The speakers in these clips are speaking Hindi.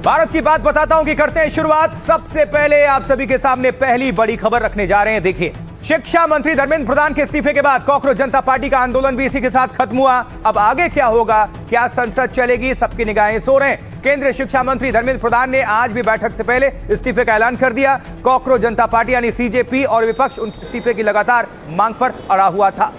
भारत की बात बताता हूं कि करते हैं शुरुआत। सबसे पहले आप सभी के सामने पहली बड़ी खबर रखने जा रहे हैं। देखिए, शिक्षा मंत्री धर्मेंद्र प्रधान के इस्तीफे के बाद कॉकरोच जनता पार्टी का आंदोलन भी इसी के साथ खत्म हुआ। अब आगे क्या होगा, क्या संसद चलेगी, सबकी निगाहें इस ओर हैं। केंद्रीय शिक्षा मंत्री धर्मेंद्र प्रधान ने आज भी बैठक से पहले इस्तीफे का ऐलान कर दिया। कॉकरोच जनता पार्टी यानी सीजेपी और विपक्ष उनके इस्तीफे की लगातार मांग पर अड़ा हुआ था।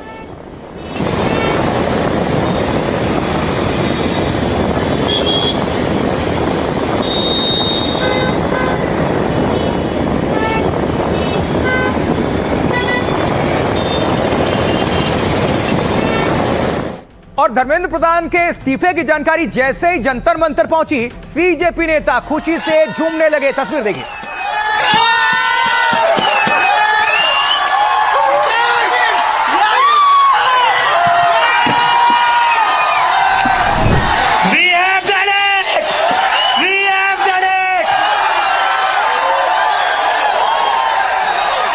और धर्मेंद्र प्रधान के इस्तीफे की जानकारी जैसे ही जंतर मंतर पहुंची, सीजेपी नेता खुशी से झूमने लगे। तस्वीर देखिए।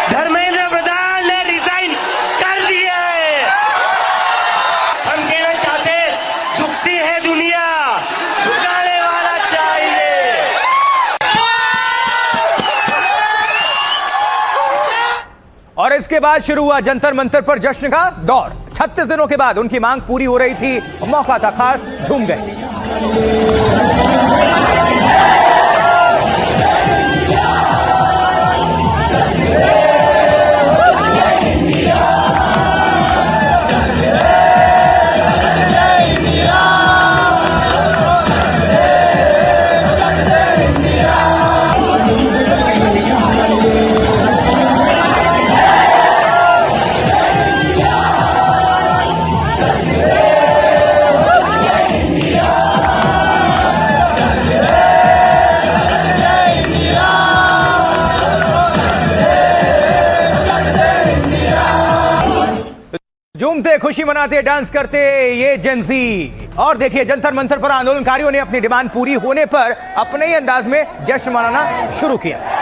धर्मेंद्र प्रधान ने रिजाइन कर दिया है। हम कहना चाहते, झुकती है दुनिया, झुकाने वाला चाहिए। और इसके बाद शुरू हुआ जंतर मंतर पर जश्न का दौर। 36 दिनों के बाद उनकी मांग पूरी हो रही थी, मौका था खास, झूम गए। झूमते, खुशी मनाते, डांस करते ये जेंजी। और देखिए, जंतर मंतर पर आंदोलनकारियों ने अपनी डिमांड पूरी होने पर अपने ही अंदाज में जश्न मनाना शुरू किया।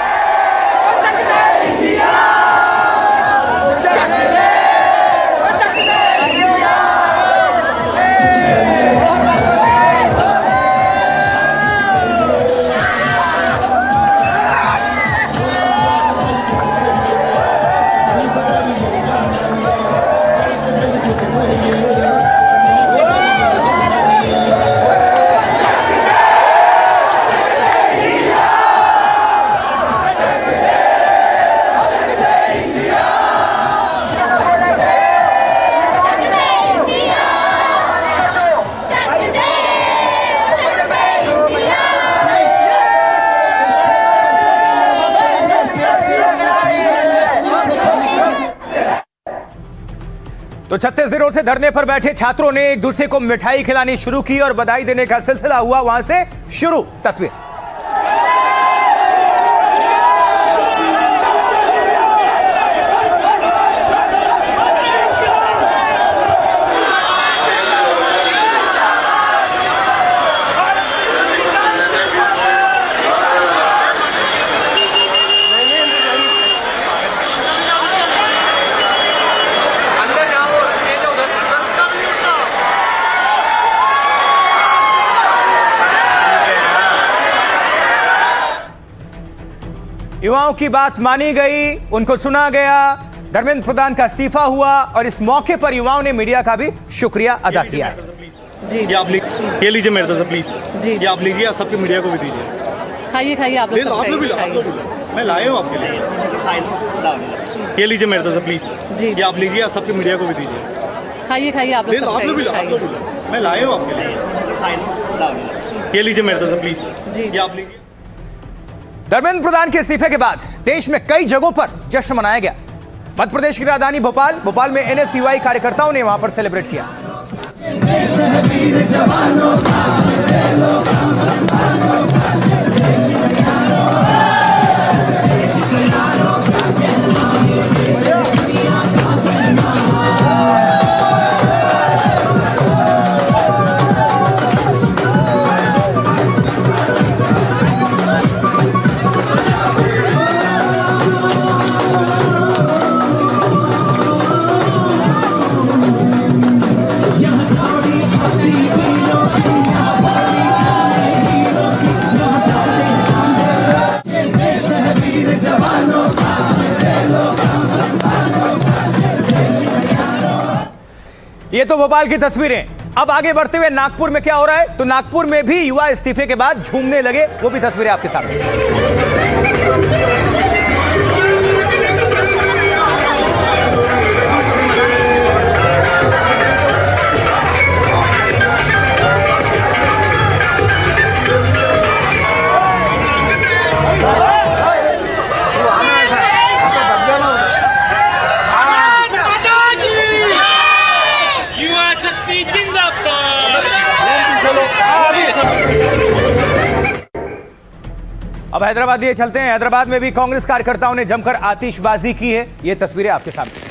तो 36 दिनों से धरने पर बैठे छात्रों ने एक दूसरे को मिठाई खिलानी शुरू की और बधाई देने का सिलसिला हुआ वहां से शुरू। तस्वीर। युवाओं की बात मानी गई, उनको सुना गया। धर्मेंद्र प्रधान का इस्तीफा हुआ और इस मौके पर युवाओं ने मीडिया का भी शुक्रिया अदा किया है। जी, ये आप ये लीजिए मेरे तरफ से प्लीज। जी, ये आप लीजिए, आप सबके मीडिया को भी दीजिए। खाइए खाइए, आप लोग सब खाइए। मैं लाया हूँ आपके लिए। ये लीजिए मेरे तरफ से प्लीज। जी, ये आप लीजिए, आप सबके मीडिया को भी दीजिए। खाइए खाइए, आप लोग सब खाइए। मैं लाया हूँ आपके लिए। ये लीजिए मेरे तरफ से प्लीज। जी, ये आप लीजिए। धर्मेंद्र प्रधान के इस्तीफे के बाद देश में कई जगहों पर जश्न मनाया गया। मध्य प्रदेश की राजधानी भोपाल में एनएसयूआई कार्यकर्ताओं ने वहां पर सेलिब्रेट किया। ये तो भोपाल की तस्वीरें। अब आगे बढ़ते हुए नागपुर में क्या हो रहा है, तो नागपुर में भी युवा इस्तीफे के बाद झूमने लगे, वो भी तस्वीरें आपके सामने। युवा शक्ति जिंदाबाद। अब हैदराबाद ये चलते हैं। हैदराबाद में भी कांग्रेस कार्यकर्ताओं ने जमकर आतिशबाजी की है, ये तस्वीरें आपके सामने।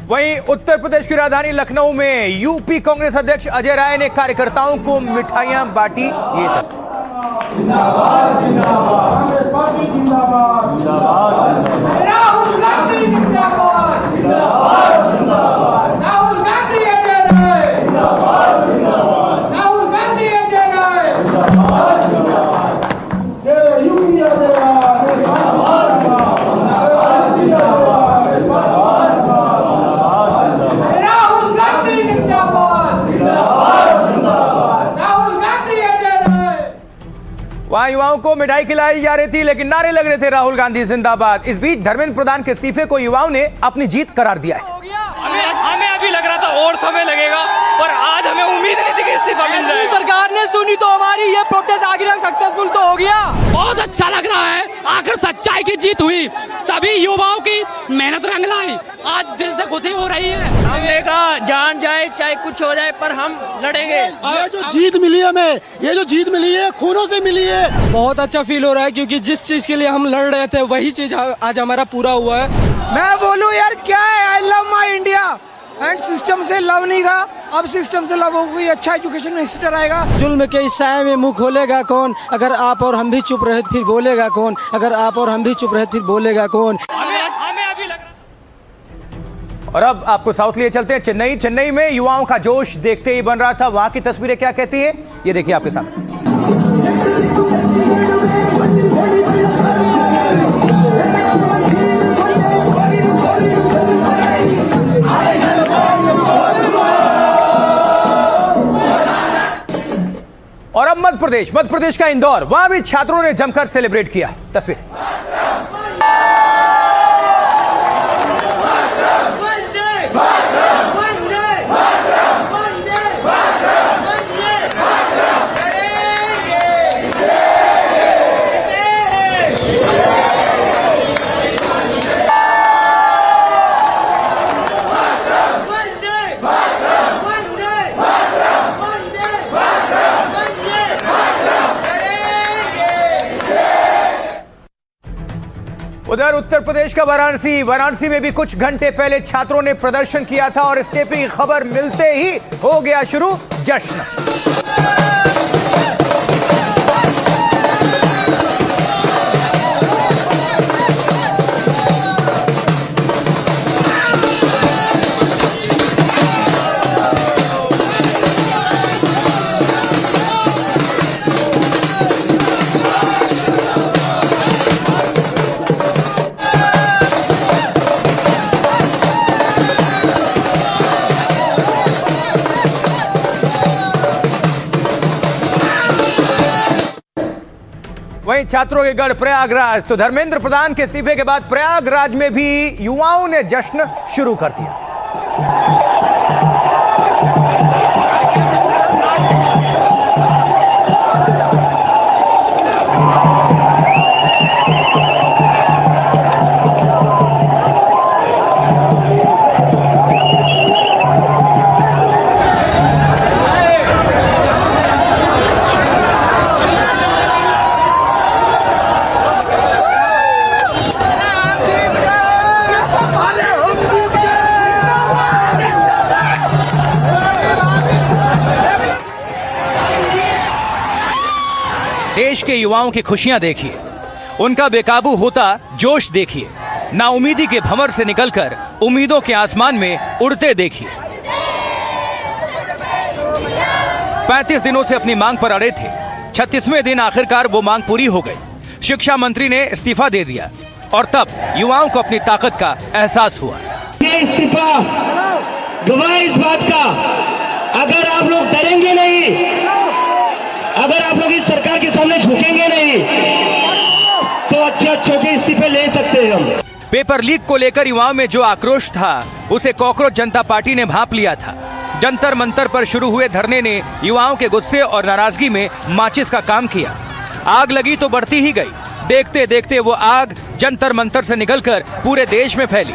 वहीं उत्तर प्रदेश की राजधानी लखनऊ में यूपी कांग्रेस अध्यक्ष अजय राय ने कार्यकर्ताओं को मिठाइयां बांटी, ये तस्वीर। राहुल गांधी जिंदाबाद, राहुल गांधी अजय राय, राहुल गांधी अजय राय, यूपी अजय राय, राहुल गांधी जिंदाबाद, राहुल गांधी अजय राय। वहां युवाओं को मिठाई खिलाई जा रही थी, लेकिन नारे लग रहे थे राहुल गांधी जिंदाबाद। इस बीच धर्मेंद्र प्रधान के इस्तीफे को युवाओं ने अपनी जीत करार दिया है। हमें अभी लग रहा था और समय लगेगा, पर आज हमें उम्मीद नहीं थी कि इस्तीफा मिल जाएगा। सरकार ने सुनी तो हमारी ये प्रोटेस्ट आखिर सक्सेसफुल तो हो गया। बहुत अच्छा लग रहा है, आखिर सच्चाई की जीत हुई, सभी युवाओं की मेहनत रंग लाई, आज दिल से खुशी हो रही है। हमने कहा जान जाए चाहे कुछ हो जाए पर हम लड़ेंगे। ये जो जीत मिली है हमें, ये जो जीत मिली है खूनों से मिली है। बहुत अच्छा फील हो रहा है क्योंकि जिस चीज के लिए हम लड़ रहे थे वही चीज आज हमारा पूरा हुआ है। मैं बोलूं यार क्या है, I love my India and system से लव नहीं था, अब सिस्टम से लव होगी, अच्छा एजुकेशन मिनिस्टर आएगा। जुल्म के इस साए में मुंह खोलेगा कौन, अगर आप और हम भी चुप रहे फिर बोलेगा कौन, अगर आप और हम भी चुप रहे फिर बोलेगा कौन। हमें अभी लग रहा। और अब आपको साउथ लिए चलते हैं। चेन्नई में युवाओं का जोश देखते ही बन रहा था। वहां की तस्वीरें क्या कहती है, ये देखिए आपके सामने। और अब मध्य प्रदेश का इंदौर, वहां भी छात्रों ने जमकर सेलिब्रेट किया। तस्वीर। उधर उत्तर प्रदेश का वाराणसी में भी कुछ घंटे पहले छात्रों ने प्रदर्शन किया था और इस्तीफे की खबर मिलते ही हो गया शुरू जश्न। वहीं छात्रों के गढ़ प्रयागराज, तो धर्मेंद्र प्रधान के इस्तीफे के बाद प्रयागराज में भी युवाओं ने जश्न शुरू कर दिया। देश के युवाओं की खुशियां देखिए, उनका बेकाबू होता जोश देखिए, नाउमीदी के भंवर से निकलकर उम्मीदों के आसमान में उड़ते देखिए। 35 दिनों से अपनी मांग पर अड़े थे। 36वें दिन आखिरकार वो मांग पूरी हो गई। शिक्षा मंत्री ने इस्तीफा दे दिया और तब युवाओं को अपनी ताकत का एहसास हुआ। ये इस्तीफा गवाह इस बात का, अगर आप लोग डरेंगे नहीं, अगर आप लोग इस सरकार के सामने झुकेंगे नहीं, तो अच्छे के इस्तीफे ले सकते हैं हम। पेपर लीक को लेकर युवाओं में जो आक्रोश था उसे कॉकरोच जनता पार्टी ने भांप लिया था। जंतर मंतर पर शुरू हुए धरने ने युवाओं के गुस्से और नाराजगी में माचिस का काम किया। आग लगी तो बढ़ती ही गई। देखते देखते वो आग जंतर मंतर से निकलकर पूरे देश में फैली।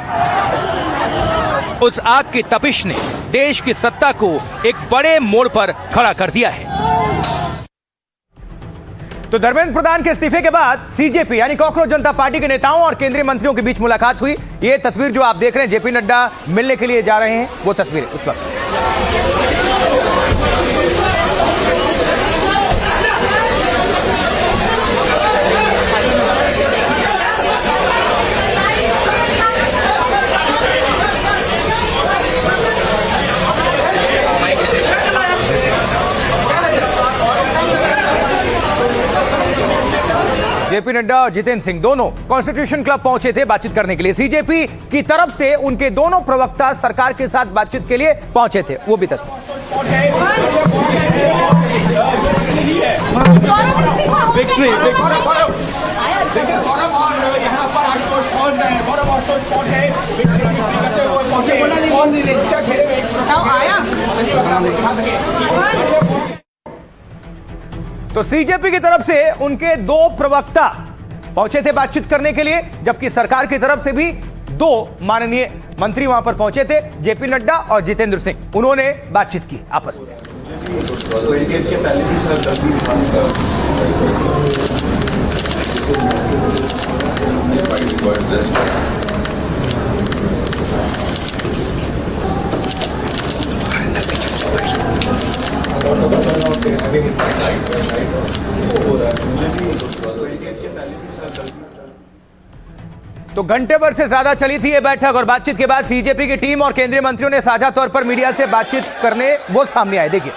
उस आग की तपिश ने देश की सत्ता को एक बड़े मोड़ पर खड़ा कर दिया है। तो धर्मेंद्र प्रधान के इस्तीफे के बाद सीजेपी यानी कॉकरोच जनता पार्टी के नेताओं और केंद्रीय मंत्रियों के बीच मुलाकात हुई। ये तस्वीर जो आप देख रहे हैं, जेपी नड्डा मिलने के लिए जा रहे हैं, वो तस्वीर उस वक्त। जेपी नड्डा और जितेंद्र सिंह दोनों कॉन्स्टिट्यूशन क्लब पहुंचे थे बातचीत करने के लिए। सीजेपी की तरफ से उनके दोनों प्रवक्ता सरकार के साथ बातचीत के लिए पहुंचे थे, वो भी तस्वीर। तो सीजेपी की तरफ से उनके दो प्रवक्ता पहुंचे थे बातचीत करने के लिए, जबकि सरकार की तरफ से भी दो माननीय मंत्री वहां पर पहुंचे थे, जेपी नड्डा और जितेंद्र सिंह। उन्होंने बातचीत की आपस में। तो घंटे भर से ज्यादा चली थी ये बैठक और बातचीत के बाद सीजेपी की टीम और केंद्रीय मंत्रियों ने साझा तौर पर मीडिया से बातचीत करने वो सामने आए। देखिए।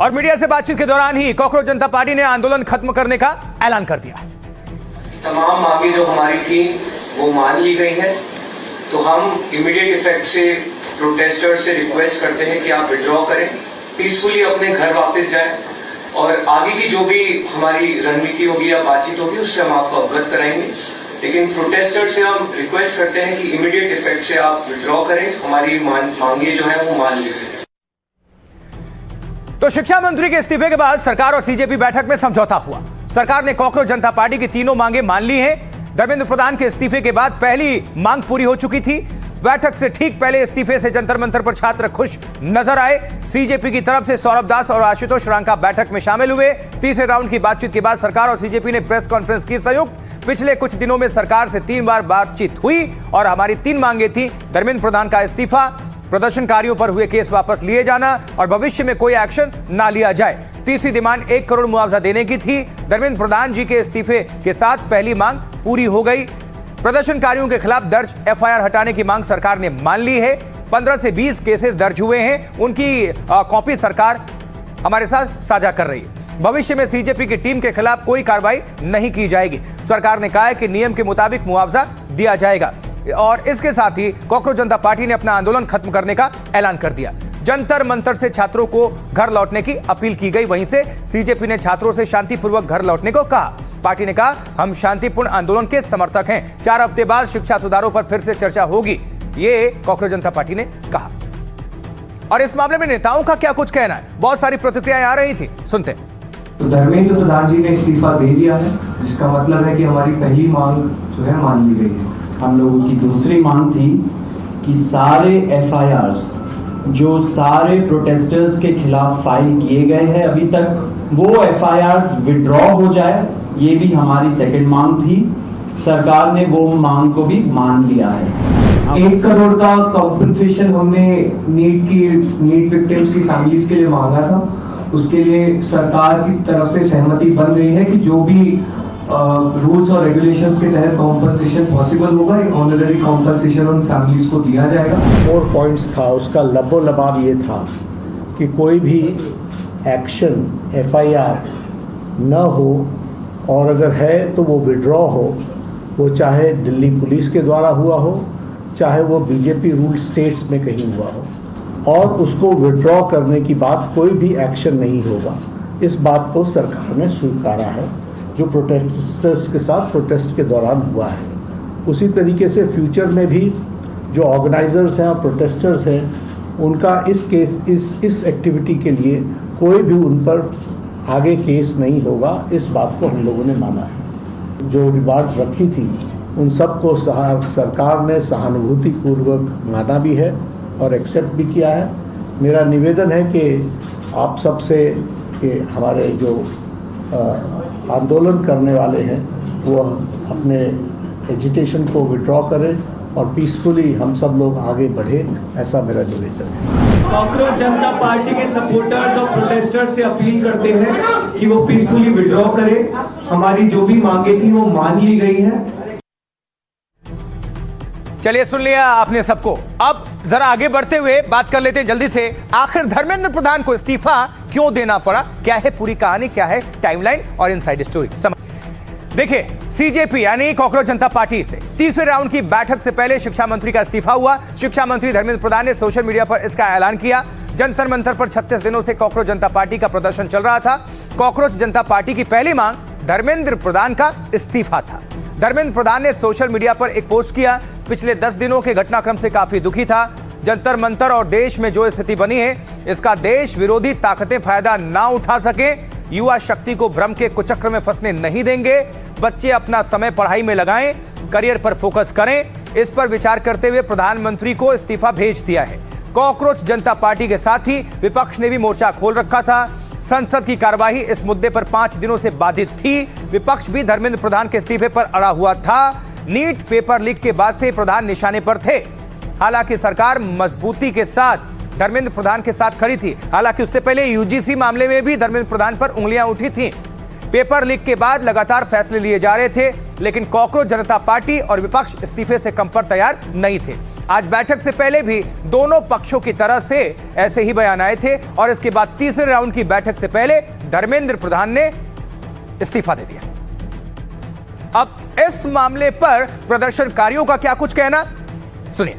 और मीडिया से बातचीत के दौरान ही कॉकरोच जनता पार्टी ने आंदोलन खत्म करने का ऐलान कर दिया। तमाम मांगे जो हमारी थी वो मान ली गई हैं, तो हम इमीडिएट इफेक्ट से प्रोटेस्टर्स से रिक्वेस्ट करते हैं कि आप विड्रॉ करें, पीसफुली अपने घर वापस जाएं और आगे की जो भी हमारी रणनीति होगी या बातचीत होगी उससे हम आपको अवगत कराएंगे। लेकिन प्रोटेस्टर्स से हम रिक्वेस्ट करते हैं कि इमीडिएट इफेक्ट से आप विड्रॉ करें, हमारी मांगे जो है वो मान ली गई। तो शिक्षा मंत्री के इस्तीफे के बाद सरकार और सीजेपी बैठक में समझौता हुआ। सरकार ने कॉकरोच जनता पार्टी की तीनों मांगे मान ली हैं। धर्मेंद्र प्रधान के इस्तीफे के बाद पहली मांग पूरी हो चुकी थी। बैठक से ठीक पहले इस्तीफे से जंतर मंतर पर छात्र खुश नजर आए। सीजेपी की तरफ से सौरभ दास और आशुतोष रांका बैठक में शामिल हुए। तीसरे राउंड की बातचीत के बाद सरकार और सीजेपी ने प्रेस कॉन्फ्रेंस की संयुक्त। पिछले कुछ दिनों में सरकार से 3 बार बातचीत हुई और हमारी 3 मांगे थी। धर्मेंद्र प्रधान का इस्तीफा, प्रदर्शनकारियों पर हुए केस वापस लिए जाना और भविष्य में कोई एक्शन ना लिया जाए। तीसरी डिमांड 1 करोड़ मुआवजा देने की थी। धर्मेंद्र प्रधान जी के इस्तीफे के साथ पहली मांग पूरी हो गई। प्रदर्शनकारियों के खिलाफ दर्ज एफआईआर हटाने की मांग सरकार ने मान ली है। 15 से 20 केसेस दर्ज हुए हैं, उनकी कॉपी सरकार हमारे साथ साझा कर रही है। भविष्य में सीजेपी की टीम के खिलाफ कोई कार्रवाई नहीं की जाएगी। सरकार ने कहा है कि नियम के मुताबिक मुआवजा दिया जाएगा और इसके साथ ही कॉकरोच जनता पार्टी ने अपना आंदोलन खत्म करने का ऐलान कर दिया। जंतर मंतर से छात्रों को घर लौटने की अपील की गई। वहीं से सीजेपी ने छात्रों से शांतिपूर्वक घर लौटने को कहा। पार्टी ने कहा, हम शांतिपूर्ण आंदोलन के समर्थक हैं। 4 हफ्ते बाद शिक्षा सुधारों पर फिर से चर्चा होगी, ये कॉकरोच जनता पार्टी ने कहा। और इस मामले में नेताओं का क्या कुछ कहना है, बहुत सारी प्रतिक्रियाएं आ रही थी, सुनते हैं। तो धर्मेंद्र प्रधान जी ने इस्तीफा दे दिया है, जिसका मतलब है कि हमारी पहली मांग जो है मान ली गई है। हम लोगों की दूसरी मांग थी कि सारे FIRs जो सारे प्रोटेस्टर्स के खिलाफ फाइल किए गए हैं अभी तक, वो FIRs विड्रॉ हो जाए, ये भी हमारी सेकंड मांग थी। सरकार ने वो मांग को भी मान लिया है। 1 करोड़ का कॉम्पनसेशन हमने नीट विक्टिम्स की फैमिलीज के लिए मांगा था। उसके लिए सरकार की तरफ से सहमति बन रही है कि जो भी रूल्स और रेगुलेशंस के तहत कॉम्पनसेशन पॉसिबल होगा, एक ऑनररी कॉम्पनसेशन उन फैमिलीज को दिया जाएगा। 4 पॉइंट्स था, उसका लबोलबाब ये था कि कोई भी एक्शन FIR न हो, और अगर है तो वो विड्रॉ हो, वो चाहे दिल्ली पुलिस के द्वारा हुआ हो, चाहे वो बीजेपी रूल स्टेट्स में कहीं हुआ हो, और उसको विड्रॉ करने की बात कोई भी एक्शन नहीं होगा। इस बात को सरकार ने स्वीकारा है, जो प्रोटेस्टर्स के साथ प्रोटेस्ट के दौरान हुआ है। उसी तरीके से फ्यूचर में भी जो ऑर्गेनाइजर्स हैं और प्रोटेस्टर्स हैं, उनका इस एक्टिविटी के लिए कोई भी उन पर आगे केस नहीं होगा। इस बात को हम लोगों ने माना है। जो डिमांड्स रखी थी उन सबको सरकार ने सहानुभूतिपूर्वक माना भी है और एक्सेप्ट भी किया है। मेरा निवेदन है कि आप सबसे कि हमारे जो आंदोलन करने वाले हैं वो अपने एजिटेशन को विड्रॉ करें और पीसफुली हम सब लोग आगे बढ़े, ऐसा मेरा निवेदन है। कॉकरोच जनता पार्टी के सपोर्टर्स और प्रोटेस्टर्स से अपील करते हैं कि वो पीसफुली विड्रॉ करें। हमारी जो भी मांगे थी वो मान ली गई है। चलिए, सुन लिया आपने सबको। अब जरा आगे बढ़ते हुए बात कर लेते हैं जल्दी से। आखिर धर्मेंद्र प्रधान को इस्तीफा क्यों देना पड़ा? क्या है पूरी कहानी, क्या है टाइमलाइन और इनसाइड स्टोरी? देखिए, सीजेपी यानी कॉकरोच जनता पार्टी से तीसरे राउंड की बैठक से पहले शिक्षा मंत्री का इस्तीफा हुआ। शिक्षा मंत्री धर्मेंद्र प्रधान ने सोशल मीडिया पर इसका ऐलान किया। जंतर मंतर पर 36 दिनों से कॉकरोच जनता पार्टी का प्रदर्शन चल रहा था। कॉकरोच जनता पार्टी की पहली मांग धर्मेंद्र प्रधान का इस्तीफा था। धर्मेंद्र प्रधान ने सोशल मीडिया पर एक पोस्ट किया। पिछले 10 दिनों के घटनाक्रम से काफी दुखी था। जंतर मंतर और देश में जो स्थिति बनी है, इसका देश विरोधी ताकतें फायदा ना उठा सके। युवा शक्ति को भ्रम के कुचक्र में फंसने नहीं देंगे। बच्चे अपना समय पढ़ाई में लगाएं, करियर पर फोकस करें। इस पर विचार करते हुए प्रधानमंत्री को इस्तीफा भेज दिया है। कॉकरोच जनता पार्टी के साथ ही विपक्ष ने भी मोर्चा खोल रखा था। संसद की कार्यवाही इस मुद्दे पर 5 दिनों से बाधित थी। विपक्ष भी धर्मेंद्र प्रधान के इस्तीफे पर अड़ा हुआ था। नीट पेपर लीक के बाद से प्रधान निशाने पर थे। हालांकि सरकार मजबूती के साथ धर्मेंद्र प्रधान के साथ खड़ी थी। हालांकि उससे पहले यूजीसी मामले में भी धर्मेंद्र प्रधान पर उंगलियां उठी थीं। पेपर लीक के बाद लगातार फैसले लिए जा रहे थे, लेकिन कॉकरोच जनता पार्टी और विपक्ष इस्तीफे से कम पर तैयार नहीं थे। आज बैठक से पहले भी दोनों पक्षों की तरफ से ऐसे ही बयान आए थे और इसके बाद तीसरे राउंड की बैठक से पहले धर्मेंद्र प्रधान ने इस्तीफा दे दिया। अब इस मामले पर प्रदर्शनकारियों का क्या कुछ कहना, सुनिए।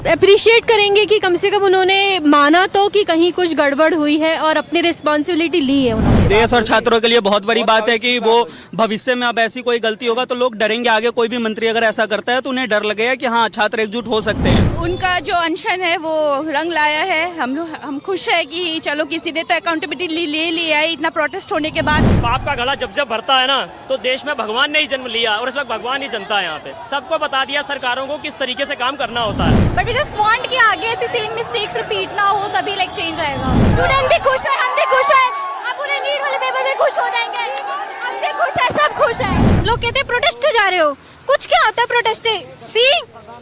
अप्रिशिएट करेंगे कि कम से कम उन्होंने माना तो कि कहीं कुछ गड़बड़ हुई है और अपनी रिस्पॉन्सिबिलिटी ली है उन्होंने। देश और छात्रों के लिए बहुत बड़ी बात है कि वो भविष्य में अब ऐसी कोई गलती होगा तो लोग डरेंगे। आगे कोई भी मंत्री अगर ऐसा करता है तो उन्हें डर लगेगा कि हाँ, छात्र एकजुट हो सकते हैं। उनका जो अनशन है वो रंग लाया है। हम खुश है कि चलो किसी ने तो अकाउंटेबिलिटी ले लिया है इतना प्रोटेस्ट होने के बाद। पाप का घड़ा जब जब भरता है ना, तो देश में भगवान ने ही जन्म लिया और इस वक्त भगवान ही जनता है। यहाँ पे सबको बता दिया सरकारों को किस तरीके से काम करना होता है। बट वी जस्ट वांट कि आगे ऐसी सेम मिस्टेक्स रिपीट ना हो, तभी लाइक चेंज आएगा। स्टूडेंट भी खुश है, हम भी खुश है। आप पूरे नीट वाले पेपर में खुश हो जाएंगे। हम भी खुश है, सब खुश है। लोग कहते हैं प्रोटेस्ट क्यों जा रहे हो? कुछ क्या होता है प्रोटेस्ट से? सी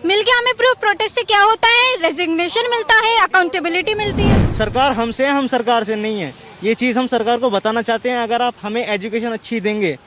मिल गया हमें प्रूफ। प्रोटेस्ट से क्या होता है? रेजिग्नेशन मिलता है, अकाउंटेबिलिटी मिलती है। सरकार हमसे है, हम सरकार से नहीं है। ये चीज़ हम सरकार को बताना चाहते हैं। अगर आप हमें एजुकेशन अच्छी देंगे,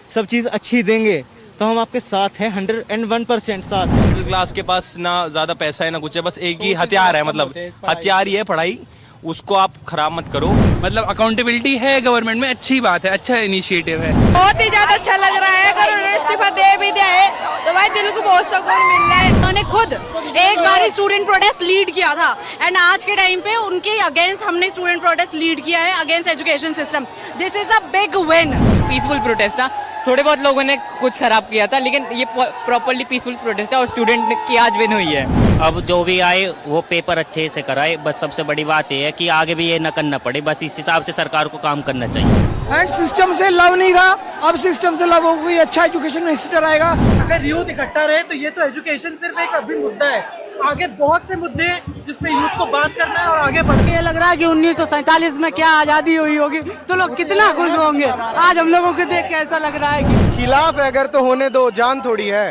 सब चीज़ अच्छी देंगे, तो हम आपके साथ हैं 101% साथ। मिडिल क्लास के पास ना ज़्यादा पैसा है ना कुछ है, बस एक ही हथियार है, मतलब हथियार ही है पढ़ाई। उसको आप खराब मत करो। मतलब अकाउंटेबिलिटी है गवर्नमेंट में, अच्छी बात है, अच्छा इनिशिएटिव है। बहुत ही ज्यादा अच्छा लग रहा है। अगर उन्होंने इस्तीफा दे भी दिया है तो भाई दिल को बहुत सुकून मिल रहा है। उन्होंने खुद एक बार स्टूडेंट प्रोटेस्ट लीड किया था एंड आज के टाइम पे उनके अगेंस्ट हमने स्टूडेंट प्रोटेस्ट लीड किया है against education system. This is a big win. Peaceful protest था। थोड़े बहुत लोगों ने कुछ खराब किया था, लेकिन ये प्रॉपर्ली पीसफुल प्रोटेस्ट है और स्टूडेंट की आज विन हुई है। अब जो भी आए वो पेपर अच्छे से कराए, बस सबसे बड़ी बात ये है कि आगे भी ये न करना पड़े। बस इस हिसाब से सरकार को काम करना चाहिए। एंड सिस्टम से लव नहीं था, अब सिस्टम से लव होगी। अच्छा एजुकेशन मिनिस्टर आएगा। अगर यूथ इकट्ठा रहे तो ये तो एजुकेशन सिर्फ एक अभी मुद्दा है, आगे बहुत से मुद्दे हैं जिसपे यूथ को बात करना है और आगे बढ़ना। ये लग रहा है कि 1947 में क्या आजादी हुई होगी तो लोग कितना खुश होंगे। आज हम लोगों को देख के ऐसा लग रहा है कि खिलाफ है अगर तो होने दो, जान थोड़ी है,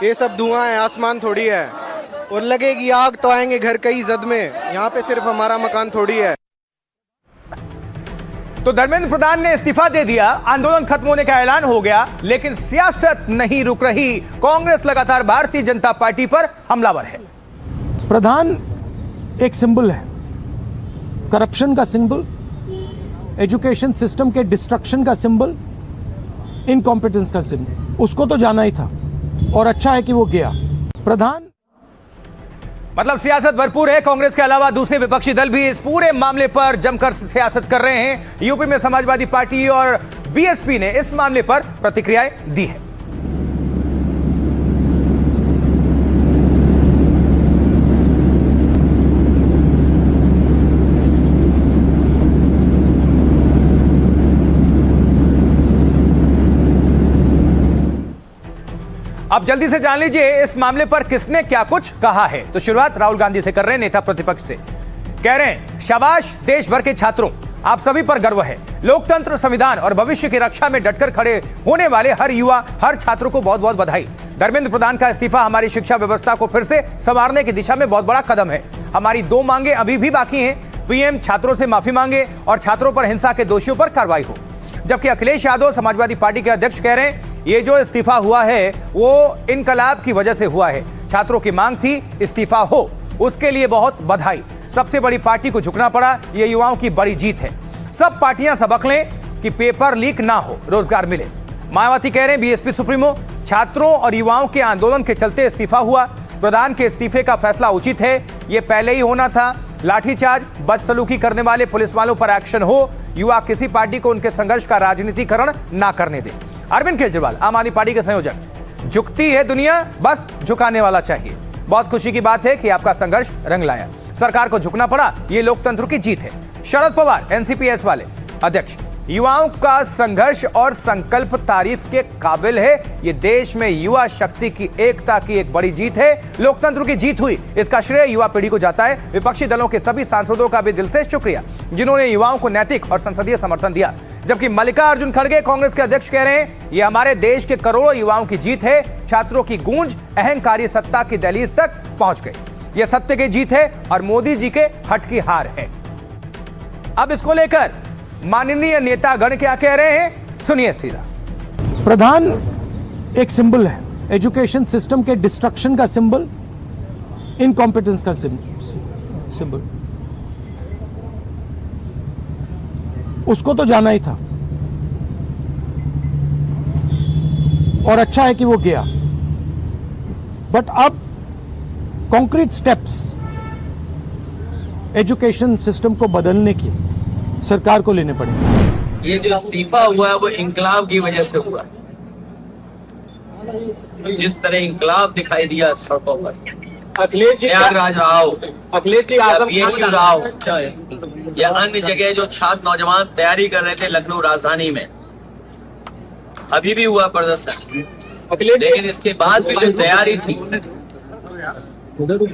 ये सब धुआं है, आसमान थोड़ी है, और लगेगी आग तो आएंगे घर कई जद में, यहाँ पे सिर्फ हमारा मकान थोड़ी है। तो धर्मेंद्र प्रधान ने इस्तीफा दे दिया, आंदोलन खत्म होने का ऐलान हो गया, लेकिन सियासत नहीं रुक रही। कांग्रेस लगातार भारतीय जनता पार्टी पर हमलावर है। प्रधान एक सिंबल है, करप्शन का सिंबल, एजुकेशन सिस्टम के डिस्ट्रक्शन का सिंबल, इनकॉम्पिटेंस का सिंबल। उसको तो जाना ही था और अच्छा है कि वो गया। प्रधान मतलब सियासत भरपूर है। कांग्रेस के अलावा दूसरे विपक्षी दल भी इस पूरे मामले पर जमकर सियासत कर रहे हैं। यूपी में समाजवादी पार्टी और बीएसपी ने इस मामले पर प्रतिक्रियाएं दी है। अब जल्दी से जान लीजिए इस मामले पर किसने क्या कुछ कहा है। तो शुरुआत राहुल गांधी से कर रहे हैं, नेता प्रतिपक्ष से। कह रहे हैं, शाबाश देश भर के छात्रों, आप सभी पर गर्व है। लोकतंत्र, संविधान और भविष्य की रक्षा में डटकर खड़े होने वाले हर युवा, हर छात्र को बहुत बहुत बधाई। धर्मेंद्र प्रधान का इस्तीफा हमारी शिक्षा व्यवस्था को फिर से संवारने की दिशा में बहुत बड़ा कदम है। हमारी 2 मांगे अभी भी बाकी हैं। पीएम छात्रों से माफी मांगे और छात्रों पर हिंसा के दोषियों पर कार्रवाई हो। जबकि अखिलेश यादव समाजवादी पार्टी के अध्यक्ष कह रहे हैं, ये जो इस्तीफा हुआ है वो इनकलाब की वजह से हुआ है। छात्रों की मांग थी इस्तीफा हो, उसके लिए बहुत बधाई। सबसे बड़ी पार्टी को झुकना पड़ा, ये युवाओं की बड़ी जीत है। सब पार्टियां सबक लें कि पेपर लीक ना हो, रोजगार मिले। मायावती कह रहे हैं, बीएसपी सुप्रीमो, छात्रों और युवाओं के आंदोलन के चलते इस्तीफा हुआ। प्रधान के इस्तीफे का फैसला उचित है, ये पहले ही होना था। लाठीचार्ज, बदसलूकी करने वाले पुलिस वालों पर एक्शन हो। युवा किसी पार्टी को उनके संघर्ष का राजनीतिकरण ना करने दे। अरविंद केजरीवाल, आम आदमी पार्टी के संयोजक, झुकती है दुनिया, बस झुकाने वाला चाहिए। बहुत खुशी की बात है कि आपका संघर्ष रंग लाया, सरकार को झुकना पड़ा, ये लोकतंत्र की जीत है। शरद पवार, एनसीपीएस वाले अध्यक्ष, युवाओं का संघर्ष और संकल्प तारीफ के काबिल है। ये देश में युवा शक्ति की एकता की एक बड़ी जीत है। लोकतंत्र की जीत हुई, इसका श्रेय युवा पीढ़ी को जाता है। विपक्षी दलों के सभी सांसदों का भी दिल से शुक्रिया, जिन्होंने युवाओं को नैतिक और संसदीय समर्थन दिया। जबकि मल्लिकार्जुन खड़गे, कांग्रेस के अध्यक्ष, कह रहे हैं, ये हमारे देश के करोड़ों युवाओं की जीत है। छात्रों की गूंज अहंकारी सत्ता की दहलीज तक पहुंच गई। यह सत्य की जीत है और मोदी जी के हट की हार है। अब इसको लेकर माननीय नेतागण क्या कह रहे हैं, सुनिए सीधा। प्रधान एक सिंबल है, एजुकेशन सिस्टम के डिस्ट्रक्शन का सिंबल, इनकॉम्पिटेंस का सिंबल। उसको तो जाना ही था और अच्छा है कि वो गया। बट अब कॉन्क्रीट स्टेप्स एजुकेशन सिस्टम को बदलने की सरकार को लेने पड़ेंगे। ये जो इस्तीफा हुआ है वो इंकलाब की वजह से हुआ। जिस तरह इंकलाब दिखाई दिया सड़कों पर, अखिलेश जी, प्रयागराज राव, अखिलेश जी, बीएचयू राव या अन्य जगह जो छात्र नौजवान तैयारी कर रहे थे लखनऊ राजधानी में, अभी भी हुआ प्रदर्शन। लेकिन इसके बाद भी जो तैयारी थी,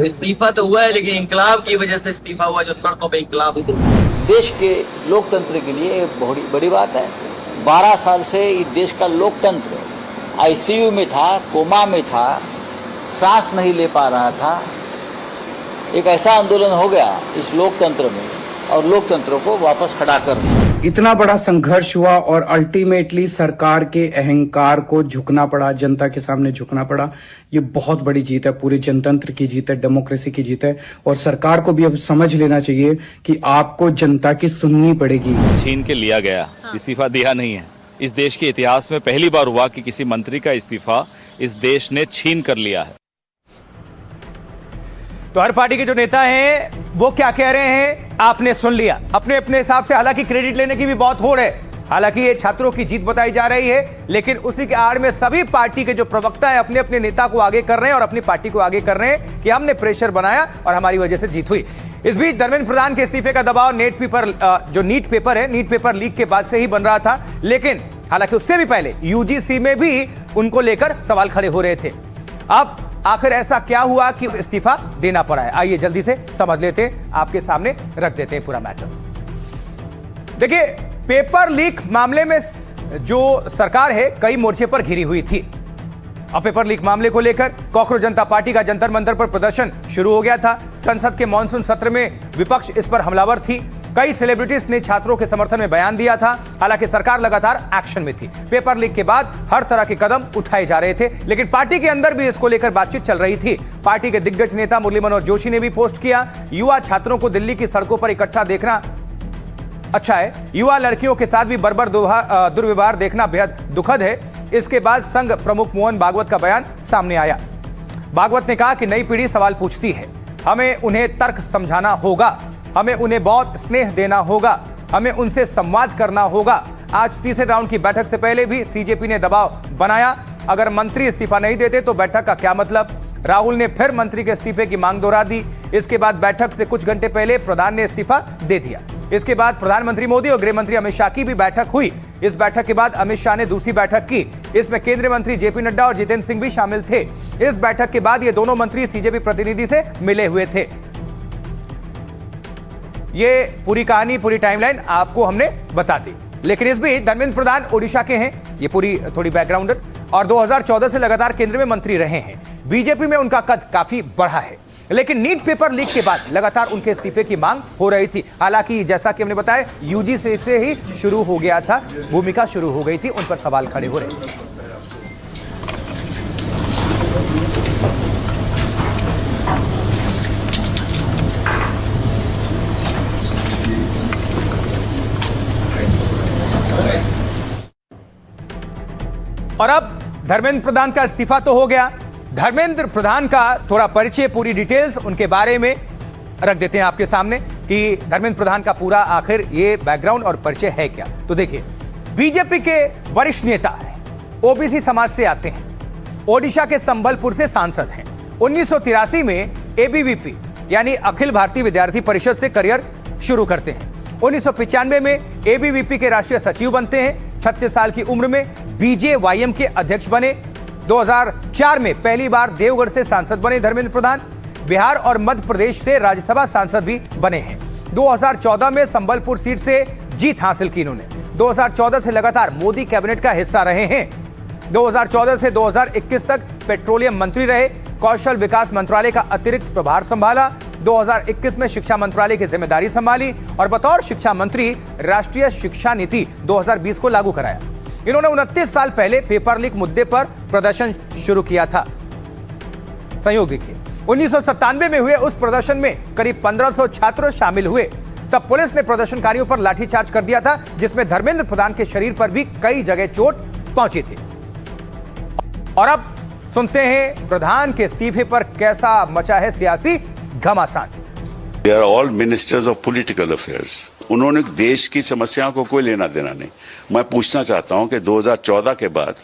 इस्तीफा तो हुआ है लेकिन इंकलाब की वजह से इस्तीफा हुआ, जो सड़कों पे इंकलाब हुआ। देश के लोकतंत्र के लिए एक बहुत बड़ी बात है। 12 साल से इस देश का लोकतंत्र आईसीयू में था, कोमा में था, सांस नहीं ले पा रहा था। एक ऐसा आंदोलन हो गया इस लोकतंत्र में और लोकतंत्र को वापस खड़ा कर दिया। इतना बड़ा संघर्ष हुआ और अल्टीमेटली सरकार के अहंकार को झुकना पड़ा, जनता के सामने झुकना पड़ा। ये बहुत बड़ी जीत है, पूरे जनतंत्र की जीत है, डेमोक्रेसी की जीत है। और सरकार को भी अब समझ लेना चाहिए कि आपको जनता की सुननी पड़ेगी। छीन के लिया गया, इस्तीफा दिया नहीं है। इस देश के इतिहास में पहली बार हुआ कि किसी मंत्री का इस्तीफा इस देश ने छीन कर लिया है। तो हर पार्टी के जो नेता हैं वो क्या कह रहे हैं आपने सुन लिया अपने अपने हिसाब से। हालांकि क्रेडिट लेने की भी बहुत होड़ है। हालांकि ये छात्रों की जीत बताई जा रही है, लेकिन उसी के आड़ में सभी पार्टी के जो प्रवक्ता है अपने अपने नेता को आगे कर रहे हैं और अपनी पार्टी को आगे कर रहे हैं कि हमने प्रेशर बनाया और हमारी वजह से जीत हुई। इस बीच धर्मेंद्र प्रधान के इस्तीफे का दबाव नीट पेपर लीक के बाद से ही बन रहा था। लेकिन हालांकि उससे भी पहले यूजीसी में भी उनको लेकर सवाल खड़े हो रहे थे। अब आखिर ऐसा क्या हुआ कि इस्तीफा देना पड़ा है? आइए जल्दी से समझ लेते हैं, आपके सामने रख देते हैं पूरा मैटर। देखिए, पेपर लीक मामले में जो सरकार है कई मोर्चे पर घिरी हुई थी। अब पेपर लीक मामले को लेकर कॉकरोच जनता पार्टी का जंतर मंतर पर प्रदर्शन शुरू हो गया था। संसद के मॉनसून सत्र में विपक्ष इस पर हमलावर थी। कई सेलिब्रिटीज ने छात्रों के समर्थन में बयान दिया था। हालांकि सरकार लगातार एक्शन में थी। पेपर लीक के बाद हर तरह के कदम उठाए जा रहे थे, लेकिन पार्टी के अंदर भी इसको लेकर बातचीत चल रही थी। पार्टी के दिग्गज नेता मुरली मनोहर जोशी ने भी पोस्ट किया, युवा छात्रों को दिल्ली की सड़कों पर इकट्ठा देखना अच्छा है, युवा लड़कियों के साथ भी बर्बर दुर्व्यवहार देखना बेहद दुखद है। इसके बाद संघ प्रमुख मोहन भागवत का बयान सामने आया। भागवत ने कहा कि नई पीढ़ी सवाल पूछती है, हमें उन्हें तर्क समझाना होगा, हमें उन्हें बहुत स्नेह देना होगा, हमें उनसे संवाद करना होगा। आज तीसरे राउंड की बैठक से पहले भी सीजेपी ने दबाव बनाया, अगर मंत्री इस्तीफा नहीं देते तो बैठक का क्या मतलब। राहुल ने फिर मंत्री के इस्तीफे की मांग दोहरा दी। इसके बाद बैठक से कुछ घंटे पहले प्रधान ने इस्तीफा दे दिया। इसके बाद प्रधानमंत्री मोदी और गृह मंत्री अमित शाह की भी बैठक हुई। इस बैठक के बाद अमित शाह ने दूसरी बैठक की। इसमें केंद्रीय मंत्री जेपी नड्डा और जितेंद्र सिंह भी शामिल थे। इस बैठक के बाद ये दोनों मंत्री सीजेपी प्रतिनिधि से मिले हुए थे। ये पूरी कहानी, पूरी टाइमलाइन आपको हमने बता दी। लेकिन इस बीच धर्मेंद्र प्रधान ओडिशा के हैं, ये पूरी थोड़ी बैकग्राउंडर, और 2014 से लगातार केंद्र में मंत्री रहे हैं। बीजेपी में उनका कद काफी बढ़ा है, लेकिन नीट पेपर लीक के बाद लगातार उनके इस्तीफे की मांग हो रही थी। हालांकि जैसा कि हमने बताया, यूजीसी से ही शुरू हो गया था, भूमिका शुरू हो गई थी, उन पर सवाल खड़े हो रहे थे। और अब धर्मेंद्र प्रधान का इस्तीफा तो हो गया। धर्मेंद्र प्रधान का थोड़ा परिचय, पूरी डिटेल्स उनके बारे में रख देते हैं आपके सामने कि धर्मेंद्र प्रधान का पूरा आखिर ये बैकग्राउंड और परिचय है क्या। तो देखिए, बीजेपी के वरिष्ठ नेता हैं, ओबीसी समाज से आते हैं, ओडिशा के संबलपुर से सांसद हैं। 1983 में एबीवीपी यानी अखिल भारतीय विद्यार्थी परिषद से करियर शुरू करते हैं। 1995 में एबीवीपी के राष्ट्रीय सचिव बनते हैं। 36 साल की उम्र में बीजेवाईएम के अध्यक्ष बने। 2004 में पहली बार देवगढ़ से सांसद बने धर्मेंद्र प्रधान। बिहार और मध्य प्रदेश से राज्यसभा सांसद भी बने हैं। 2014 में संबलपुर सीट से जीत हासिल की इन्होंने। 2014 से लगातार मोदी कैबिनेट का हिस्सा रहे हैं। 2014 से 2021 तक पेट्रोलियम मंत्री रहे। कौशल विकास मंत्रालय का अतिरिक्त प्रभार संभाला। 2021 में शिक्षा मंत्रालय की जिम्मेदारी संभाली और बतौर शिक्षा मंत्री राष्ट्रीय शिक्षा नीति 2020 को लागू कराया। इन्होंने 29 साल पहले पेपर लीक मुद्दे पर प्रदर्शन शुरू किया था। संयोग देखिए, 1997 में हुए उस प्रदर्शन में करीब 1500 छात्र शामिल हुए। तब पुलिस ने प्रदर्शनकारियों पर लाठीचार्ज कर दिया था, जिसमें धर्मेंद्र प्रधान के शरीर पर भी कई जगह चोट पहुंची थी। और अब सुनते हैं प्रधान के इस्तीफे पर कैसा मचा है सियासी घमासान। They are all ministers of political affairs. उन्होंने देश की समस्याओं को कोई लेना देना नहीं। मैं पूछना चाहता हूं कि 2014 के बाद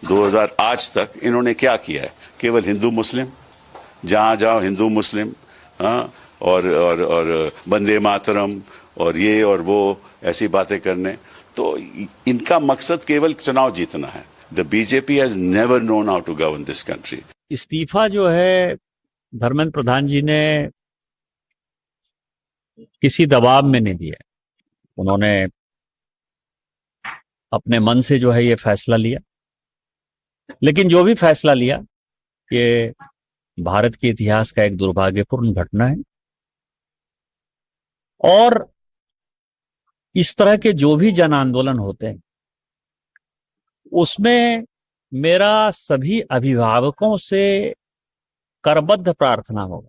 2000 आज तक इन्होंने क्या किया है? केवल हिंदू मुस्लिम, जहां जाओ हिंदू मुस्लिम, हाँ, और वंदे मातरम और ये और वो ऐसी बातें करने। तो इनका मकसद केवल चुनाव जीतना है। The BJP has never known how to govern this country. इस्तीफा जो है धर्मेंद्र प्रधान जी ने किसी दबाव में नहीं दिया। उन्होंने अपने मन से जो है ये फैसला लिया। लेकिन जो भी फैसला लिया, ये भारत के इतिहास का एक दुर्भाग्यपूर्ण घटना है। और इस तरह के जो भी जन आंदोलन होते हैं, उसमें मेरा सभी अभिभावकों से करबद्ध प्रार्थना होगा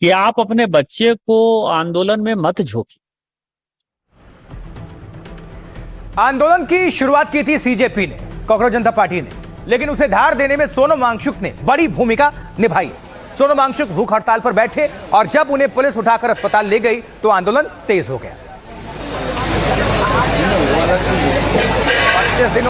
कि आप अपने बच्चे को आंदोलन में मत झोंकिए। आंदोलन की शुरुआत की थी सीजेपी ने, कॉकरोच जनता पार्टी ने, लेकिन उसे धार देने में सोनम वांगचुक ने बड़ी भूमिका निभाई है। सोनम वांगचुक भूख हड़ताल पर बैठे और जब उन्हें पुलिस उठाकर अस्पताल ले गई तो आंदोलन तेज हो गया। 25 दिनों